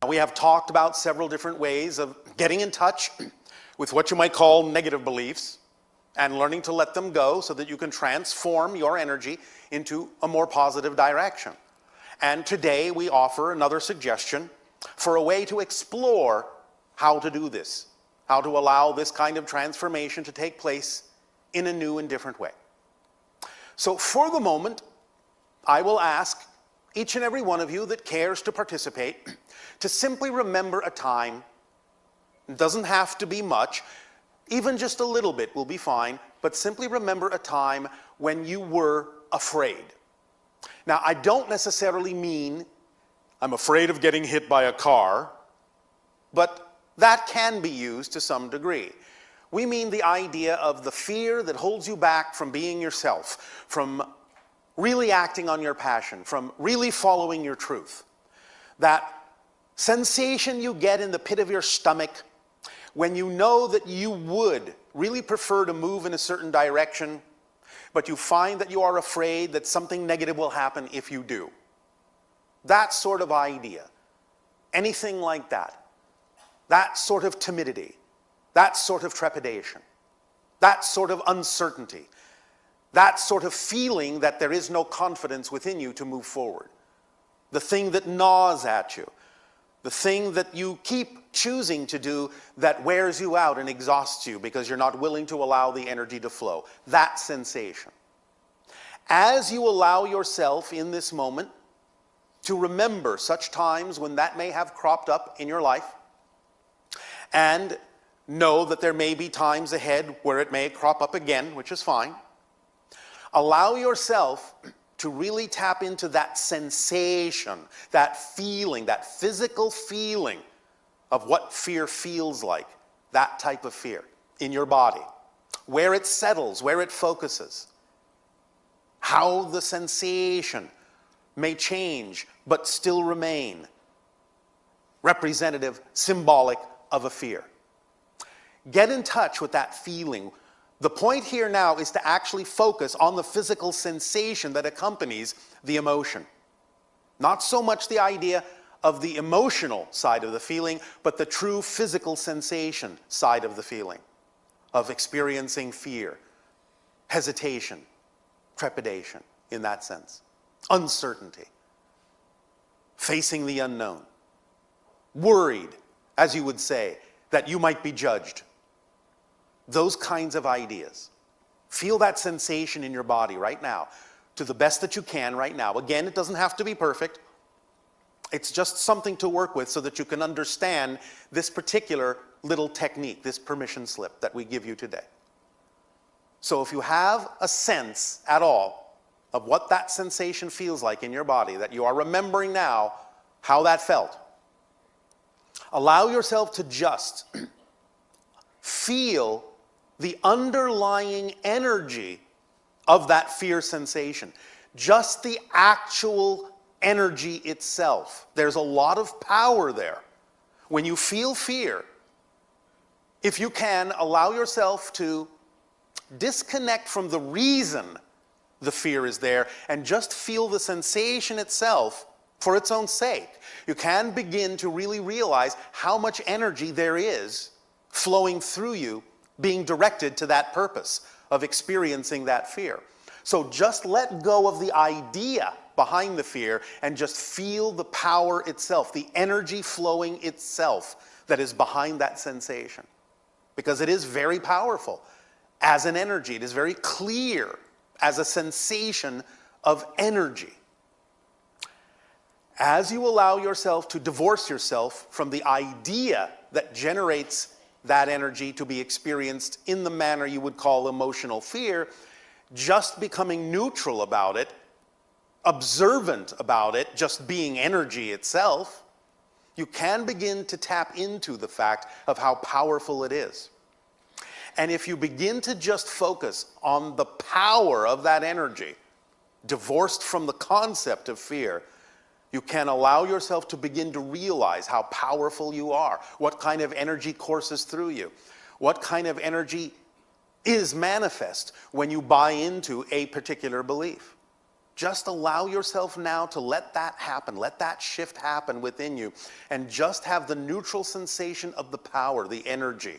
We have talked about several different ways of getting in touch with what you might call negative beliefs and learning to let them go so that you can transform your energy into a more positive direction. And today we offer another suggestion for a way to explore how to do this, how to allow this kind of transformation to take place in a new and different way. So for the moment, I will ask each and every one of you that cares to participate to simply remember a time. It doesn't have to be much, even just a little bit will be fine, but simply remember a time when you were afraid. Now, I don't necessarily mean I'm afraid of getting hit by a car, but that can be used to some degree. We mean the idea of the fear that holds you back from being yourself, from really acting on your passion, from really following your truth. That sensation you get in the pit of your stomach when you know that you would really prefer to move in a certain direction, but you find that you are afraid that something negative will happen if you do. That sort of idea, anything like that, that sort of timidity, that sort of trepidation, that sort of uncertainty, that sort of feeling that there is no confidence within you to move forward, the thing that gnaws at you, the thing that you keep choosing to do that wears you out and exhausts you because you're not willing to allow the energy to flow, that sensation. As you allow yourself in this moment to remember such times when that may have cropped up in your life, and know that there may be times ahead where it may crop up again, which is fine, allow yourself to really tap into that sensation, that feeling, that physical feeling of what fear feels like, that type of fear in your body, where it settles, where it focuses, how the sensation may change but still remain representative, symbolic of a fear. Get in touch with that feeling. The point here now is to actually focus on the physical sensation that accompanies the emotion. Not so much the idea of the emotional side of the feeling, but the true physical sensation side of the feeling, of experiencing fear, hesitation, trepidation in that sense, uncertainty, facing the unknown, worried, as you would say, that you might be judged. Those kinds of ideas. Feel that sensation in your body right now, to the best that you can right now. Again, it doesn't have to be perfect. It's just something to work with so that you can understand this particular little technique, this permission slip that we give you today. So if you have a sense at all of what that sensation feels like in your body, that you are remembering now how that felt, allow yourself to just feel the underlying energy of that fear sensation. Just the actual energy itself. There's a lot of power there. When you feel fear, if you can, allow yourself to disconnect from the reason the fear is there and just feel the sensation itself for its own sake. You can begin to really realize how much energy there is flowing through you, being directed to that purpose of experiencing that fear. So just let go of the idea behind the fear and just feel the power itself, the energy flowing itself that is behind that sensation. Because it is very powerful as an energy. It is very clear as a sensation of energy. As you allow yourself to divorce yourself from the idea that generates that energy to be experienced in the manner you would call emotional fear, just becoming neutral about it, observant about it, just being energy itself, you can begin to tap into the fact of how powerful it is. And if you begin to just focus on the power of that energy, divorced from the concept of fear, you can allow yourself to begin to realize how powerful you are, what kind of energy courses through you, what kind of energy is manifest when you buy into a particular belief. Just allow yourself now to let that happen, let that shift happen within you, and just have the neutral sensation of the power, the energy.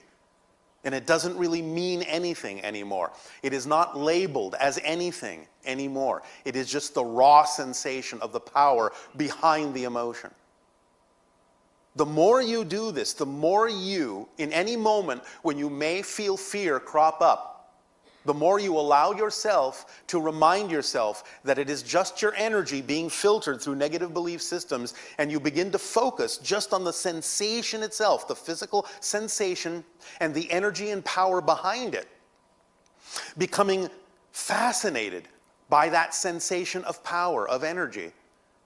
And it doesn't really mean anything anymore. It is not labeled as anything anymore. It is just the raw sensation of the power behind the emotion. The more you do this, the more you, in any moment when you may feel fear crop up, the more you allow yourself to remind yourself that it is just your energy being filtered through negative belief systems, and you begin to focus just on the sensation itself, the physical sensation and the energy and power behind it, becoming fascinated by that sensation of power, of energy.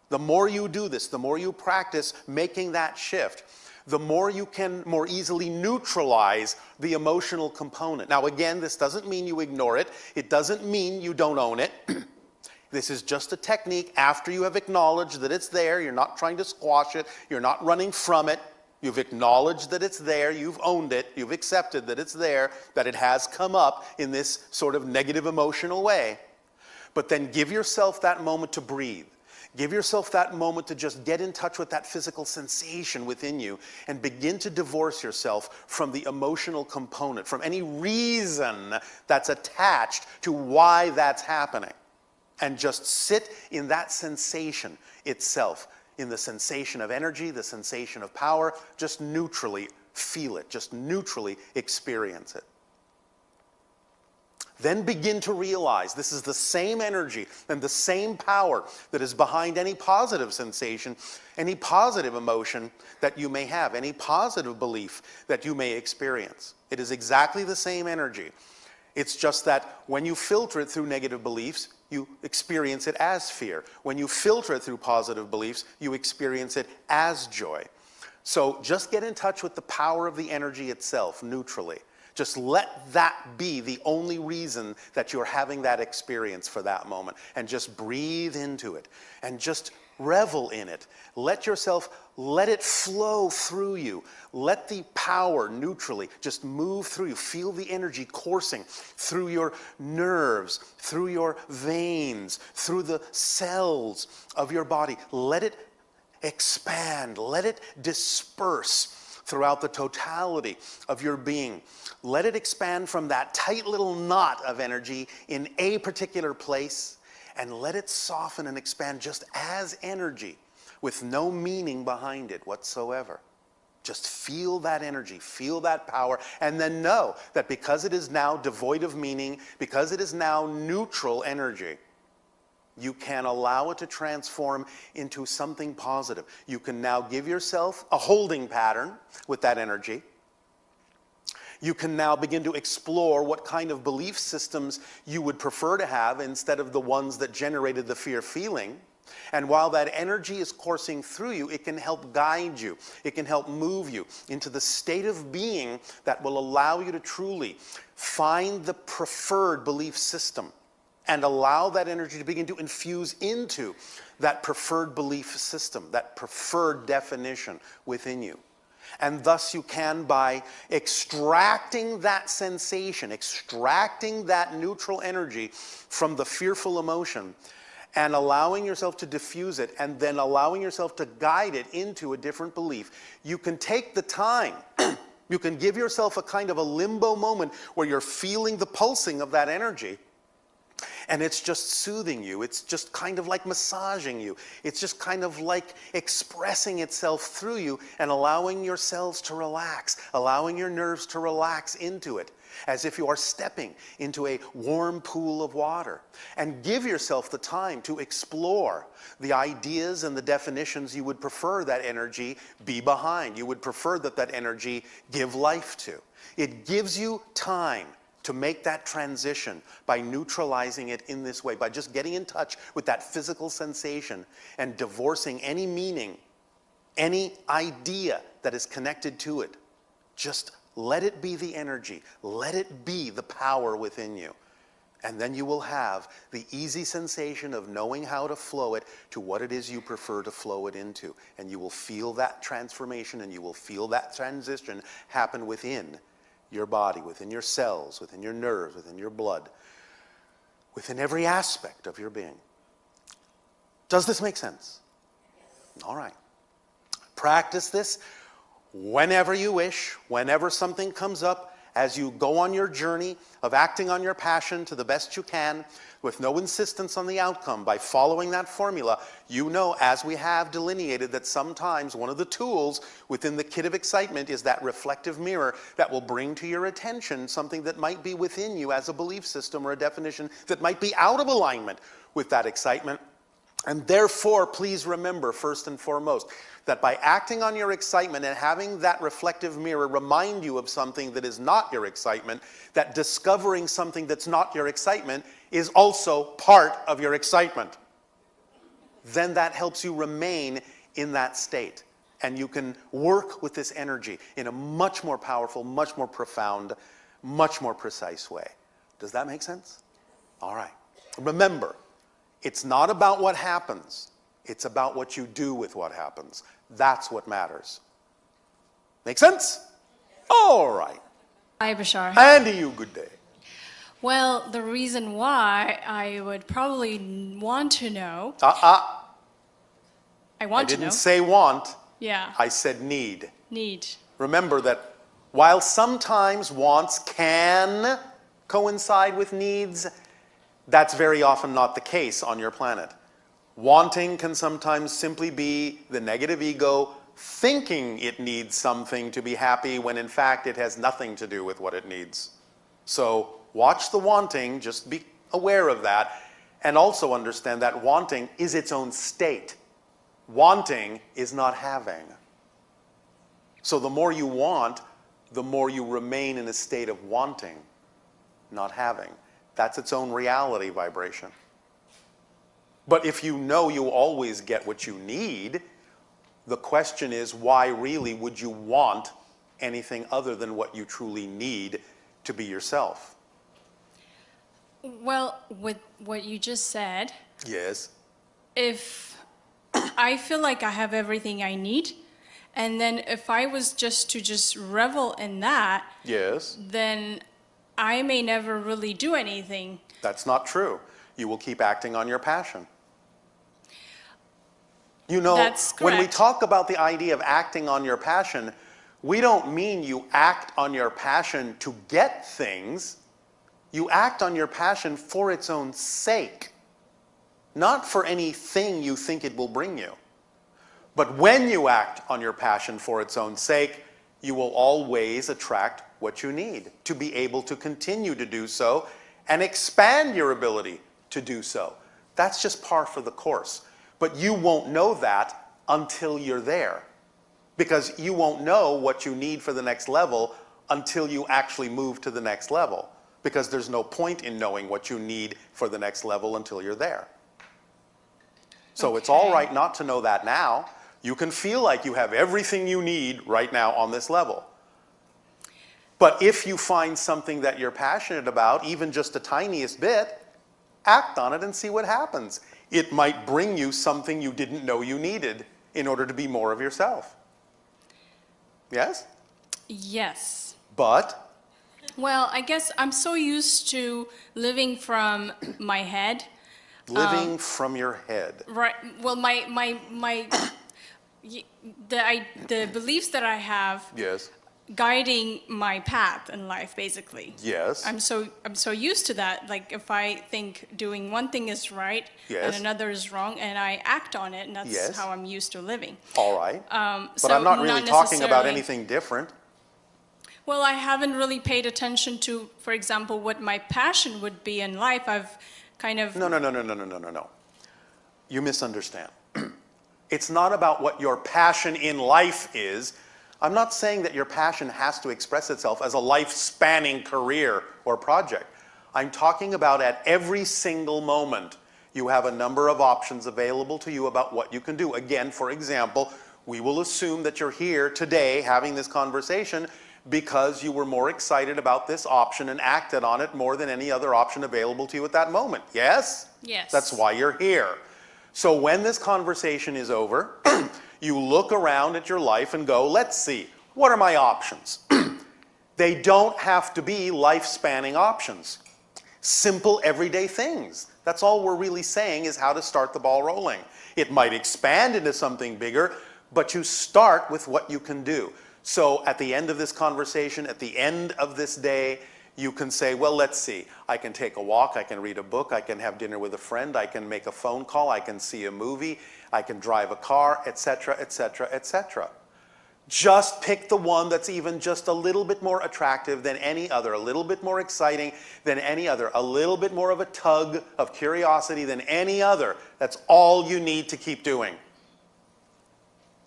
The more you do this, the more you practice making that shift, the more you can more easily neutralize the emotional component. Now again, this doesn't mean you ignore it. It doesn't mean you don't own it. This is just a technique after you have acknowledged that it's there. You're not trying to squash it. You're not running from it. You've acknowledged that it's there. You've owned it. You've accepted that it's there, that it has come up in this sort of negative emotional way. But then give yourself that moment to breathe. Give yourself that moment to just get in touch with that physical sensation within you and begin to divorce yourself from the emotional component, from any reason that's attached to why that's happening. And just sit in that sensation itself, in the sensation of energy, the sensation of power. Just neutrally feel it, just neutrally experience it. Then begin to realize this is the same energy and the same power that is behind any positive sensation, any positive emotion that you may have, any positive belief that you may experience. It is exactly the same energy. It's just that when you filter it through negative beliefs, you experience it as fear. When you filter it through positive beliefs, you experience it as joy. So just get in touch with the power of the energy itself, neutrally. Just let that be the only reason that you're having that experience for that moment. And just breathe into it. And just revel in it. Let it flow through you. Let the power neutrally just move through you. Feel the energy coursing through your nerves, through your veins, through the cells of your body. Let it expand. Let it disperse throughout the totality of your being. Let it expand from that tight little knot of energy in a particular place, and let it soften and expand just as energy with no meaning behind it whatsoever. Just feel that energy, feel that power, and then know that because it is now devoid of meaning, because it is now neutral energy, you can allow it to transform into something positive. You can now give yourself a holding pattern with that energy. You can now begin to explore what kind of belief systems you would prefer to have instead of the ones that generated the fear feeling. And while that energy is coursing through you, it can help guide you. It can help move you into the state of being that will allow you to truly find the preferred belief system and allow that energy to begin to infuse into that preferred belief system, that preferred definition within you. And thus you can, by extracting that sensation, extracting that neutral energy from the fearful emotion, and allowing yourself to diffuse it, and then allowing yourself to guide it into a different belief, you can take the time. You can give yourself a kind of a limbo moment where you're feeling the pulsing of that energy. And it's just soothing you. It's just kind of like massaging you. It's just kind of like expressing itself through you and allowing yourselves to relax, allowing your nerves to relax into it, as if you are stepping into a warm pool of water. And give yourself the time to explore the ideas and the definitions you would prefer that energy be behind. You would prefer that that energy give life to. It gives you time to make that transition by neutralizing it in this way, by just getting in touch with that physical sensation and divorcing any meaning, any idea that is connected to it. Just let it be the energy. Let it be the power within you. And then you will have the easy sensation of knowing how to flow it to what it is you prefer to flow it into. And you will feel that transformation, and you will feel that transition happen within your body, within your cells, within your nerves, within your blood, within every aspect of your being. Does this make sense? All right. Practice this whenever you wish, whenever something comes up, as you go on your journey of acting on your passion to the best you can, with no insistence on the outcome. By following that formula, you know, as we have delineated, that sometimes one of the tools within the kit of excitement is that reflective mirror that will bring to your attention something that might be within you as a belief system or a definition that might be out of alignment with that excitement. And therefore, please remember, first and foremost, that by acting on your excitement and having that reflective mirror remind you of something that is not your excitement, that discovering something that's not your excitement is also part of your excitement. Then that helps you remain in that state. And you can work with this energy in a much more powerful, much more profound, much more precise way. Does that make sense? All right. Remember, it's not about what happens. It's about what you do with what happens. That's what matters. Make sense? All right. Hi, Bashar. And to you, good day. Well, the reason why I would probably want to know. I to didn't know. say want. Yeah. I said need. Need. Remember that while sometimes wants can coincide with needs, that's very often not the case on your planet. Wanting can sometimes simply be the negative ego thinking it needs something to be happy when in fact it has nothing to do with what it needs. So watch the wanting, just be aware of that, and also understand that wanting is its own state. Wanting is not having. So the more you want, the more you remain in a state of wanting, not having. That's its own reality vibration. But if you know you always get what you need, the question is, why really would you want anything other than what you truly need to be yourself? Well, with what you just said, Yes. if I feel like I have everything I need, and then if I was just to revel in that, Yes. then I may never really do anything. That's not true. You will keep acting on your passion. You know, That's when we correct. talk about the idea of acting on your passion, we don't mean you act on your passion to get things. You act on your passion for its own sake, not for anything you think it will bring you. But when you act on your passion for its own sake, you will always attract what you need to be able to continue to do so and expand your ability to do so. That's just par for the course. But you won't know that until you're there, because you won't know what you need for the next level until you actually move to the next level, because there's no point in knowing what you need for the next level until you're there. So It's all right not to know that now. You can feel like you have everything you need right now on this level. But if you find something that you're passionate about, even just the tiniest bit, act on it and see what happens. It might bring you something you didn't know you needed in order to be more of yourself. Yes? Yes. But? Well, I guess I'm so used to living from my head. Living from your head. Right. Well, the beliefs that I have Yes. guiding my path in life, basically. Yes. I'm so used to that. Like if I think doing one thing is right Yes. and another is wrong, and I act on it, and that's Yes. how I'm used to living. All right. But So I'm not really talking about necessarily- anything different. Well, I haven't really paid attention to, for example, what my passion would be in life. I've kind of... No. You misunderstand. It's not about what your passion in life is. I'm not saying that your passion has to express itself as a life-spanning career or project. I'm talking about at every single moment, you have a number of options available to you about what you can do. Again, for example, we will assume that you're here today having this conversation because you were more excited about this option and acted on it more than any other option available to you at that moment. Yes? Yes. That's why you're here. So when this conversation is over, you look around at your life and go, let's see, what are my options? They don't have to be life-spanning options. Simple, everyday things. That's all we're really saying is how to start the ball rolling. It might expand into something bigger, but you start with what you can do. So at the end of this conversation, at the end of this day, you can say, well, let's see. I can take a walk, I can read a book, I can have dinner with a friend, I can make a phone call, I can see a movie, I can drive a car, etc., etc., etc. Just pick the one that's even just a little bit more attractive than any other, a little bit more exciting than any other, a little bit more of a tug of curiosity than any other. That's all you need to keep doing.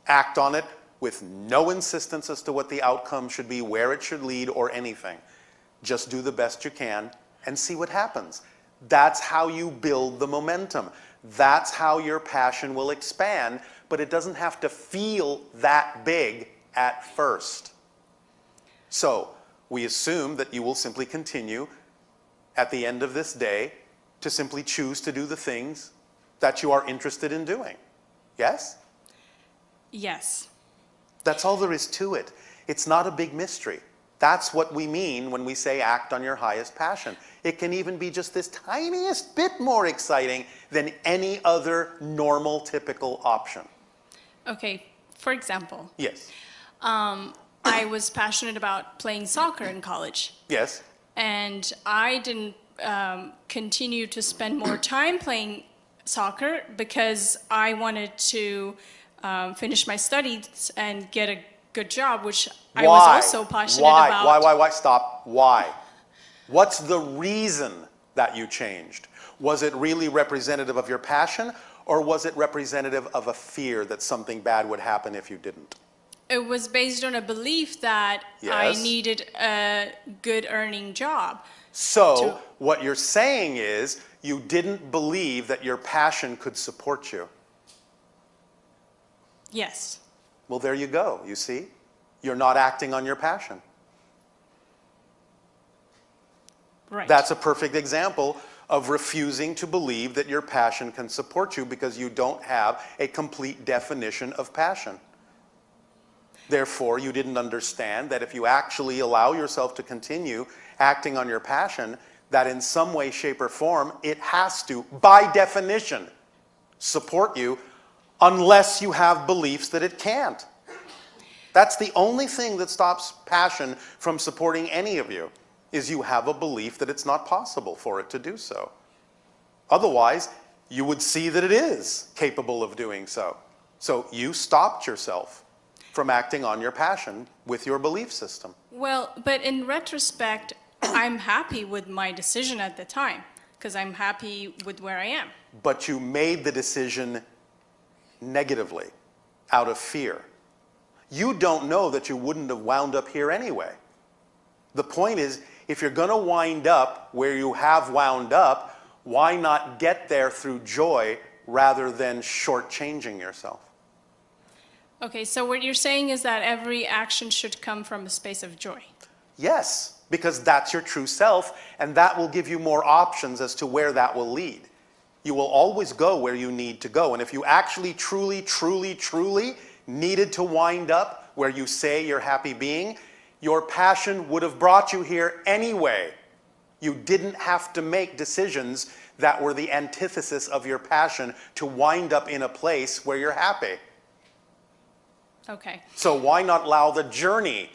Act on it with no insistence as to what the outcome should be, where it should lead, or anything. Just do the best you can and see what happens. That's how you build the momentum. That's how your passion will expand, but it doesn't have to feel that big at first. So we assume that you will simply continue at the end of this day to simply choose to do the things that you are interested in doing. Yes? Yes. That's all there is to it. It's not a big mystery. That's what we mean when we say act on your highest passion. It can even be just this tiniest bit more exciting than any other normal, typical option. Okay, for example, Yes. I was passionate about playing soccer in college. Yes. And I didn't continue to spend more time playing soccer because I wanted to finish my studies and get a good job, which I was also passionate about. Why? Stop. Why? What's the reason that you changed? Was it really representative of your passion, or was it representative of a fear that something bad would happen if you didn't? It was based on a belief that I Yes. needed a good earning job. So what you're saying is you didn't believe that your passion could support you. Yes. Well, there you go, you see? You're not acting on your passion. Right. That's a perfect example of refusing to believe that your passion can support you because you don't have a complete definition of passion. Therefore, you didn't understand that if you actually allow yourself to continue acting on your passion, that in some way, shape, or form, it has to, by definition, support you unless you have beliefs that it can't. That's the only thing that stops passion from supporting any of you, is you have a belief that it's not possible for it to do so. Otherwise, you would see that it is capable of doing so. So you stopped yourself from acting on your passion with your belief system. Well, but in retrospect, I'm happy with my decision at the time because I'm happy with where I am. But you made the decision negatively, out of fear. You don't know that you wouldn't have wound up here anyway. The point is, if you're going to wind up where you have wound up, why not get there through joy rather than shortchanging yourself? Okay, so what you're saying is that every action should come from a space of joy. Yes, because that's your true self, and that will give you more options as to where that will lead. You will always go where you need to go, and if you actually truly, truly, truly needed to wind up where you say you're happy being, your passion would have brought you here anyway. You didn't have to make decisions that were the antithesis of your passion to wind up in a place where you're happy. Okay. So why not allow the journey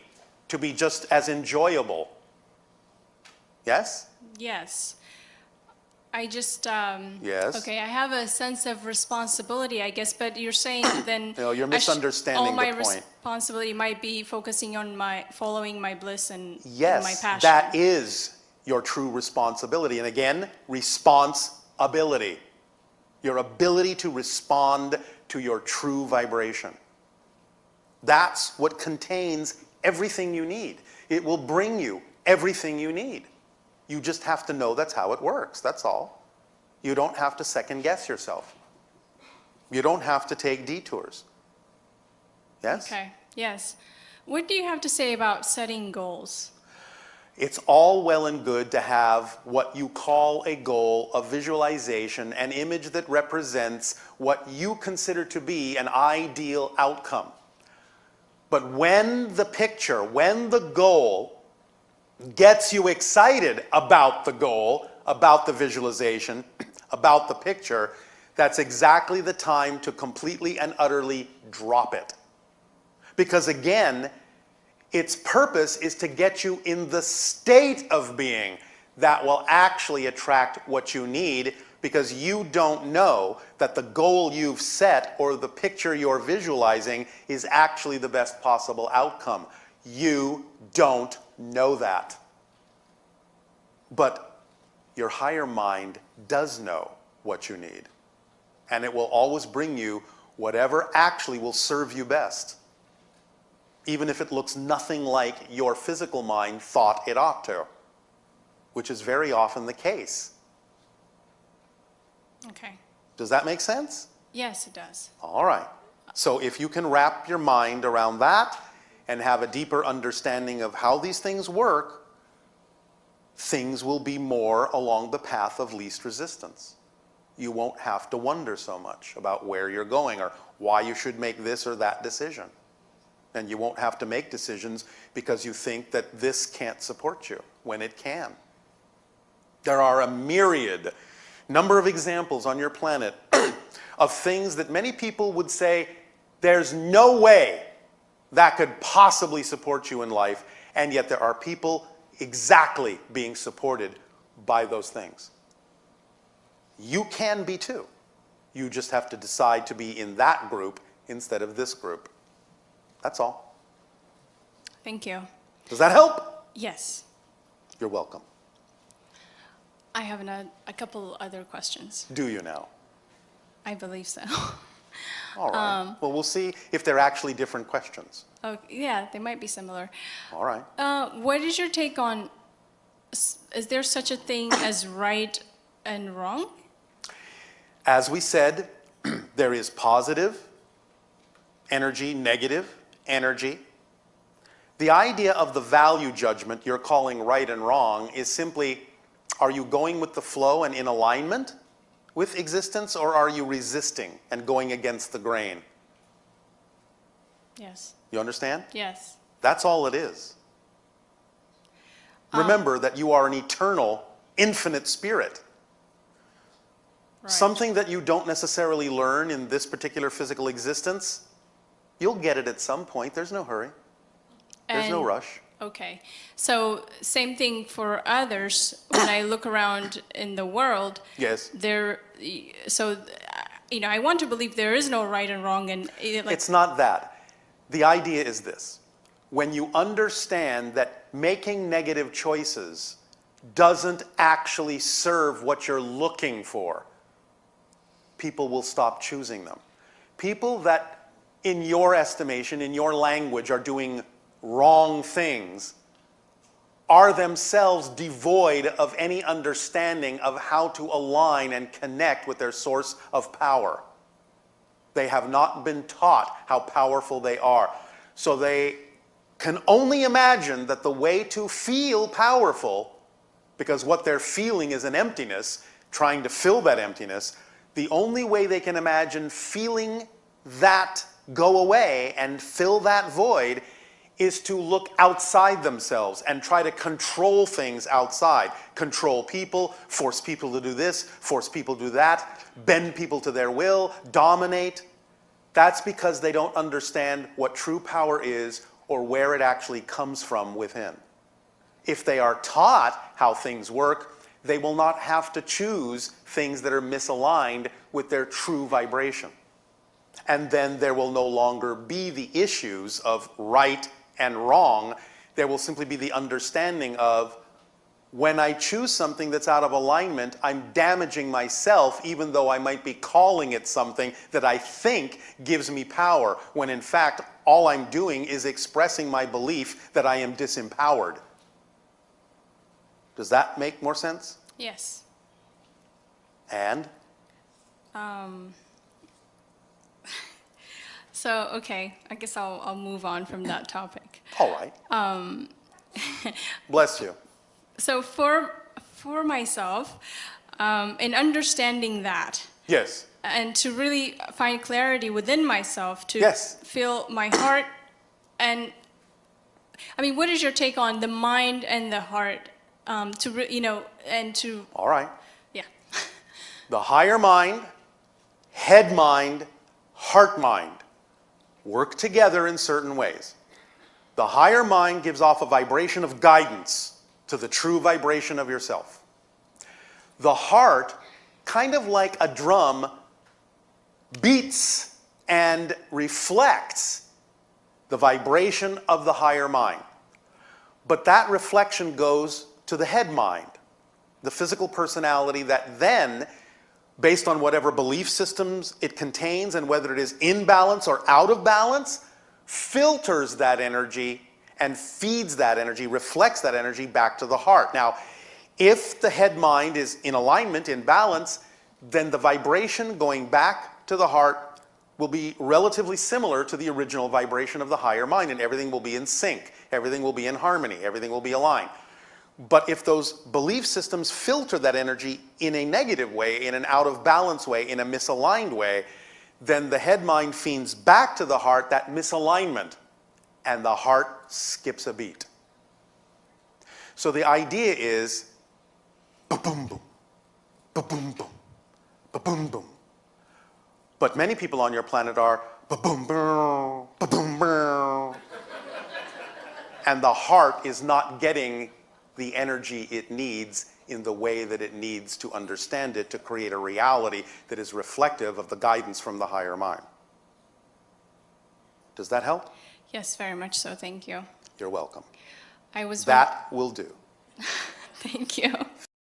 to be just as enjoyable? Yes? Yes. I just, Yes. okay, I have a sense of responsibility, I guess, but you're saying then No, you're I sh- misunderstanding all my the point. responsibility might be focusing on following my bliss and my Yes, passion. that is your true responsibility. And again, responsibility. Your ability to respond to your true vibration. That's what contains everything you need. It will bring you everything you need. You just have to know that's how it works, that's all. You don't have to second guess yourself. You don't have to take detours. Yes? Okay, yes. What do you have to say about setting goals? It's all well and good to have what you call a goal, a visualization, an image that represents what you consider to be an ideal outcome. But when the picture, when the goal gets you excited about the goal, about the visualization, about the picture, that's exactly the time to completely and utterly drop it. Because again, its purpose is to get you in the state of being that will actually attract what you need, because you don't know that the goal you've set or the picture you're visualizing is actually the best possible outcome. You don't know that. But your higher mind does know what you need. And it will always bring you whatever actually will serve you best, even if it looks nothing like your physical mind thought it ought to, which is very often the case. Okay. Does that make sense? Yes, it does. All right. So if you can wrap your mind around that and have a deeper understanding of how these things work, things will be more along the path of least resistance. You won't have to wonder so much about where you're going or why you should make this or that decision. And you won't have to make decisions because you think that this can't support you when it can. There are a myriad number of examples on your planet of things that many people would say, there's no way that could possibly support you in life, and yet there are people exactly being supported by those things. You can be too. You just have to decide to be in that group instead of this group. That's all. Thank you. Does that help? Yes. You're welcome. I have a couple other questions. Do you now? I believe so. All right. Well, we'll see if they're actually different questions. Oh, yeah, they might be similar. All right. What is your take on, is there such a thing as right and wrong? As we said, there is positive energy, negative energy. The idea of the value judgment you're calling right and wrong is simply, are you going with the flow and in alignment with existence, or are you resisting and going against the grain? Yes. You understand? Yes. That's all it is. Remember that you are an eternal, infinite spirit. Right. Something that you don't necessarily learn in this particular physical existence, you'll get it at some point. There's no hurry. There's no rush. Okay. So same thing for others. When I look around in the world, Yes. I want to believe there is no right and wrong, and It's not that. The idea is this. When you understand that making negative choices doesn't actually serve what you're looking for, people will stop choosing them. People that, in your estimation, in your language, are doing wrong things are themselves devoid of any understanding of how to align and connect with their source of power. They have not been taught how powerful they are. So they can only imagine that the way to feel powerful, because what they're feeling is an emptiness, trying to fill that emptiness, the only way they can imagine feeling that go away and fill that void is to look outside themselves and try to control things outside. Control people, force people to do this, force people to do that, bend people to their will, dominate. That's because they don't understand what true power is or where it actually comes from within. If they are taught how things work, they will not have to choose things that are misaligned with their true vibration. And then there will no longer be the issues of right and wrong. There will simply be the understanding of, when I choose something that's out of alignment, I'm damaging myself, even though I might be calling it something that I think gives me power, when in fact all I'm doing is expressing my belief that I am disempowered. Does that make more sense? Yes. And? So, okay, I guess I'll move on from that topic. All right. Bless you. So for myself, in understanding that, Yes. and to really find clarity within myself, to Yes. feel my heart, and I mean, what is your take on the mind and the heart? And to All right. yeah. The higher mind head mind, heart mind work together in certain ways. The higher mind gives off a vibration of guidance to the true vibration of yourself. The heart, kind of like a drum, beats and reflects the vibration of the higher mind. But that reflection goes to the head mind, the physical personality that then, based on whatever belief systems it contains and whether it is in balance or out of balance, filters that energy and feeds that energy, reflects that energy back to the heart. Now, if the head mind is in alignment, in balance, then the vibration going back to the heart will be relatively similar to the original vibration of the higher mind, and everything will be in sync, everything will be in harmony, everything will be aligned. But if those belief systems filter that energy in a negative way, in an out of balance way, in a misaligned way, then the head mind feeds back to the heart that misalignment, and the heart skips a beat. So the idea is ba-boom boom, ba-boom boom, ba-boom boom. But many people on your planet are ba-boom boom, ba-boom boom. And the heart is not getting the energy it needs in the way that it needs to understand it to create a reality that is reflective of the guidance from the higher mind. Does that help? Yes, very much so. Thank you. You're welcome. I was That will do. Thank you.